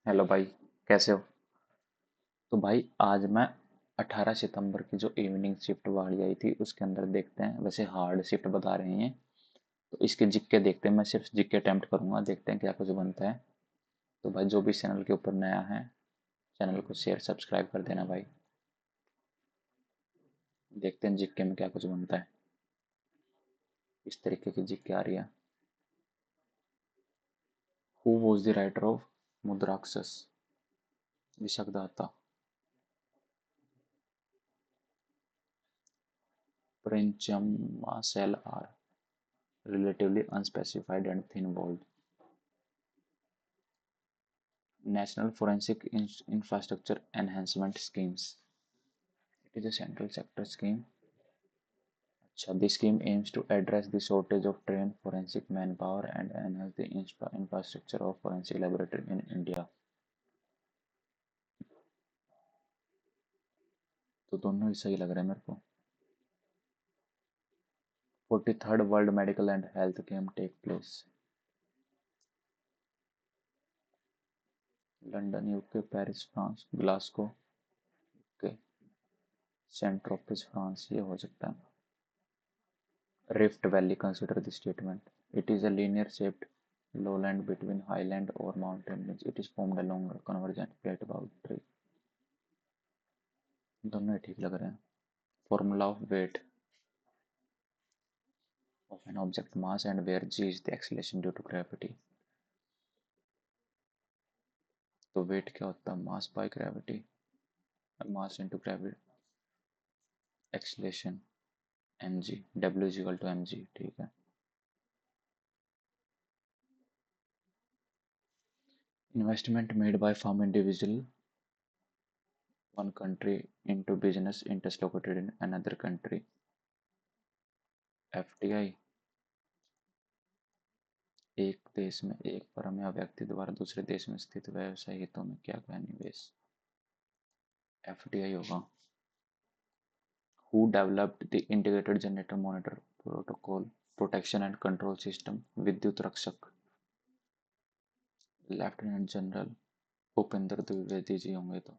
Hello भाई। कैसे हो? तो भाई आज मैं 18 सितंबर की जो इवनिंग शिफ्ट वाली आई थी उसके अंदर देखते हैं। वैसे हार्ड शिफ्ट बता रहे हैं, तो इसके जिक्के देखते हैं। मैं सिर्फ जिक्के अटेम्प्ट करूंगा, देखते हैं क्या कुछ बनता है। तो भाई जो भी चैनल के ऊपर नया है, चैनल को शेयर सब्सक्राइब कर देना भाई। देखते हैं जिक्के में क्या कुछ बनता है। इस तरीके की जिक्के आ रही है। Who was the writer of Mudrarakshasa? Vishakhadatta. Parenchyma cell are relatively unspecified and thin-walled. National Forensic Infrastructure Enhancement Schemes. It is a central sector scheme. अच्छा, the scheme aims to address the shortage of trained forensic manpower and enhance the infrastructure of forensic laboratory in India. तो दोनों ही सही लग रहे हैं मेरे को। 43rd World Medical and Health Game take place. London UK, Paris France, Glasgow UK, Saint Tropez France. ये हो सकता है। Rift Valley, consider the statement. It is a linear shaped lowland between highland or mountain range. It is formed along a convergent plate boundary. दोनों ही ठीक लग रहे हैं। Formula of weight of an object mass and where g is the acceleration due to gravity. तो weight क्या होता है? Mass by gravity, mass into gravity, acceleration mg, w is equal to mg। ठीक है। Investment made by farm individual one country into business interests located in another country. FDI। एक देश में एक फर्म या व्यक्ति द्वारा दूसरे देश में स्थित व्यवसाय हितों में किया गया निवेश। एफडीआई होगा। Who developed the integrated generator monitor protocol protection and control system? Vidyut Rakshak. Lieutenant general Bhupendra Dwivedi ji होंगे। तो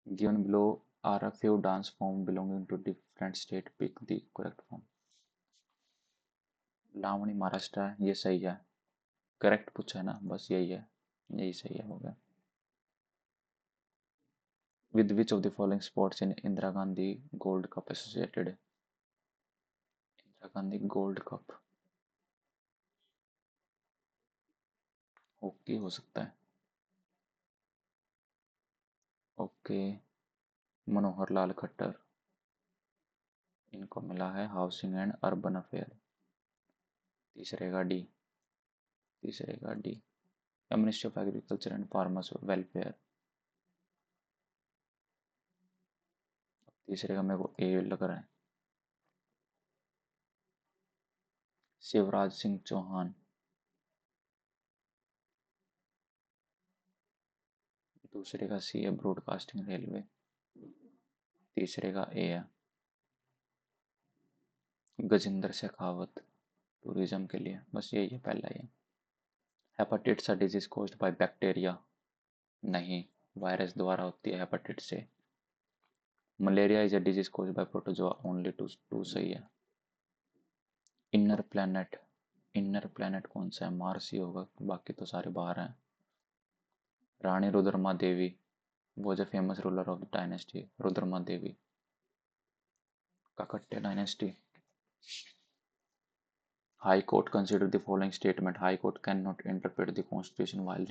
given below are a few dance form belonging to different state, pick the correct form. Lavani Maharashtra है, ये सही है। करेक्ट पूछा है ना, बस यही है, यही सही है, हो गया। With which of the following sports in Indira Gandhi Gold Cup associated? Indira Gandhi Gold Cup hockey हो सकता है। ओके। मनोहर लाल खट्टर, इनको मिला है हाउसिंग एंड अर्बन अफेयर। तीसरे का डी। तीसरे का D. Ministry of agriculture and farmers welfare. तीसरे का मेरे को ए लग रहा है। शिवराज सिंह चौहान। दूसरे का सी है ब्रॉडकास्टिंग रेलवे। तीसरे का ए है गजेंद्र शेखावत, टूरिज्म के लिए। बस यही है, पहला ही है। Hepatitis disease caused by bacteria? नहीं, वायरस द्वारा होती है हेपेटाइटिस से। Malaria is a disease caused by protozoa only to सही है। Inner planet. इनर प्लैनेट कौन सा है? मार्स ही होगा, बाकी तो सारे बाहर हैं। Rani Rudrama Devi was a famous ruler of the dynasty Rudrama Devi. Kakatiya dynasty. High Court considered the following statement. High Court cannot interpret the Constitution while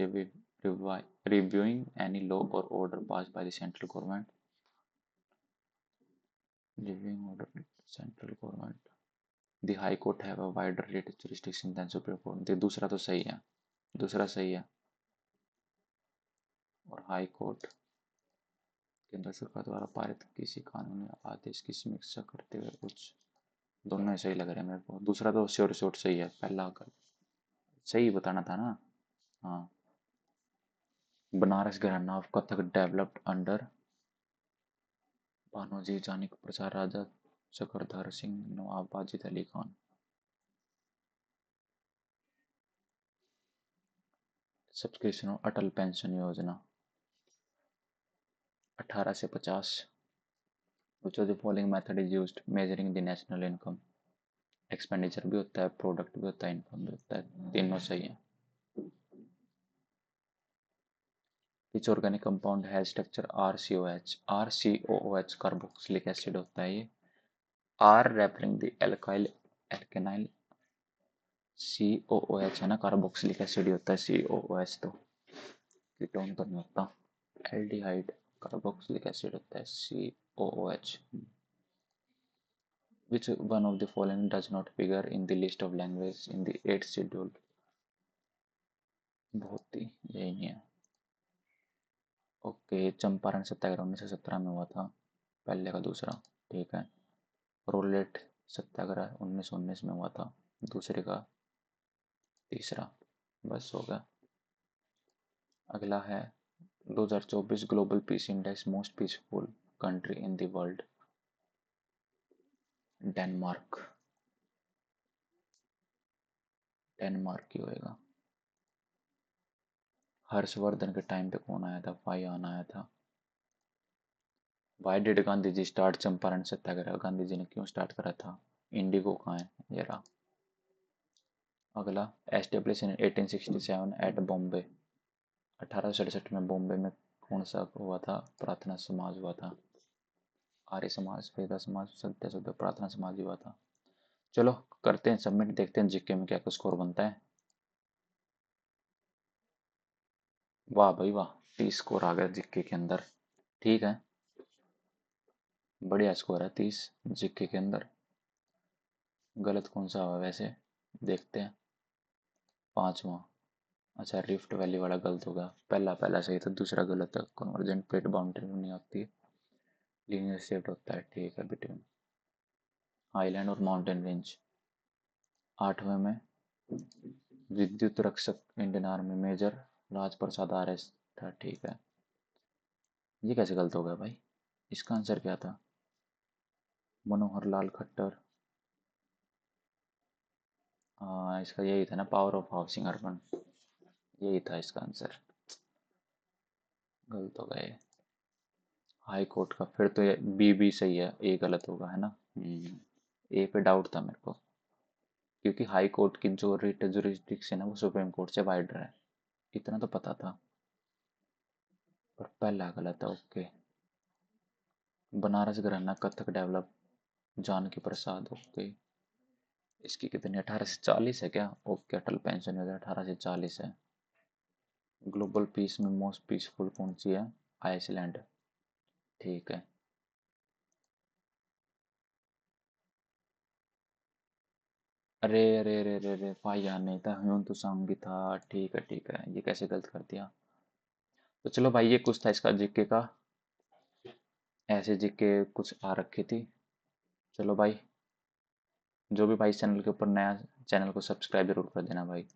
reviewing any law or order passed by the central government. Reviewing order central government. The High Court have a wider jurisdiction than Supreme Court. The दूसरा तो सही है, दूसरा सही है। और high court केंद्र सरकार द्वारा पारित किसी कानूनी आदेश की समीक्षा करते हुए उच्च। दोनों ही सही लग रहे हैं मेरे को। दूसरा तो श्योर शॉर्ट सही है, पहला सही बताना था ना। हाँ। Banaras gharana of Kathak developed under Bhanuji Janki Prasad Raja Chakradhar Singh Nawab Wajid Ali Khan. Subscription Atal pension Yojana 18 से 50। Which of the following method is used measuring the national income. Expenditure भी होता है, प्रोडक्ट भी होता है, इनकम भी होता है, तीनों सही है। Which organic compound has structure RCOH। RCOOH carboxylic acid होता है ये। R referring the alkyl alkenyl. COOH है ना, कार्बोक्सिलिक एसिड ही होता है COOH तो, कीटोन तो नहीं होता। एल्डिहाइड कार्बोक्सिलिक एसिड होता है COOH। Which one of the following does not figure in the list of languages in the 8th schedule? बहुत ही यही नहीं है। ओके, चंपारण सत्याग्रह 1917 में हुआ था, पहले का दूसरा, ठीक है। रोलेट सत्याग्रह 1919 में हुआ था, दूसरे का तीसरा, बस हो गया। अगला है 2024 global peace index most peaceful country in the world. Denmark, Denmark ही होएगा। हर्षवर्धन के टाइम पे कौन आया था? फाइयान आया था। Why did Gandhi ji start Champaran Satyagraha? Gandhi ji ने क्यों स्टार्ट करा था? इंडिगो कहाँ है? ये रहा। अगला, एस्टेब्लिश इन 1867 एट बॉम्बे। 1867 में बॉम्बे में कौन सा हुआ था? प्रार्थना समाज हुआ था। आर्य समाज, वेदा समाज, सत्य शुद्ध प्रार्थना समाज हुआ था। चलो करते हैं सबमिट, देखते हैं जीके में क्या स्कोर बनता है। वाह भाई वाह, 30 स्कोर आ गया जीके के अंदर, ठीक है, बढ़िया स्कोर है 30 जीके के अंदर। गलत कौन सा हुआ वैसे, देखते हैं। पांचवा, अच्छा रिफ्ट वैली वाला गलत होगा, पहला पहला सही था, दूसरा गलत है। कन्वर्जेंट प्लेट बाउंड्री नहीं होती, लीनियर शेप्ड होता है, ठीक है, बिटवीन हाईलैंड और माउंटेन रेंज। आठवें में विद्युत रक्षक इंडियन आर्मी मेजर राजप्रसाद RS था, ठीक है। ये कैसे गलत हो गया भाई, इसका आंसर क्या था? मनोहर लाल खट्टर। हाँ, इसका यही था ना, पावर ऑफ हाउसिंग अर्बन, यही था इसका आंसर, गलत हो गए। हाई कोर्ट का फिर तो ये बी भी सही है, ए गलत होगा है ना। ए पे डाउट था मेरे को, क्योंकि हाई कोर्ट की जो रिट जुरिस्डिक्शन है वो सुप्रीम कोर्ट से वाइडर है, इतना तो पता था, पर पहला गलत है। ओके, बनारस घराना कथक डेवलप जानकी प्रसाद, ओके। इसकी कितनी, 1840 है क्या? ओके, अटल पेंशन योजना 1840 है। ग्लोबल पीस में मोस्ट पीसफुल कौन सी है? आइसलैंड, ठीक है। अरे अरे अरे अरे अरे, पाया नहीं था, ह्यून तो सांग भी था, ठीक है, ये कैसे गलत कर दिया। तो चलो भाई, ये कुछ था इसका जीके का, ऐसे जीके कुछ आ रखी थी। चलो भाई, जो भी भाई चैनल के ऊपर नया, चैनल को सब्सक्राइब जरूर कर देना भाई।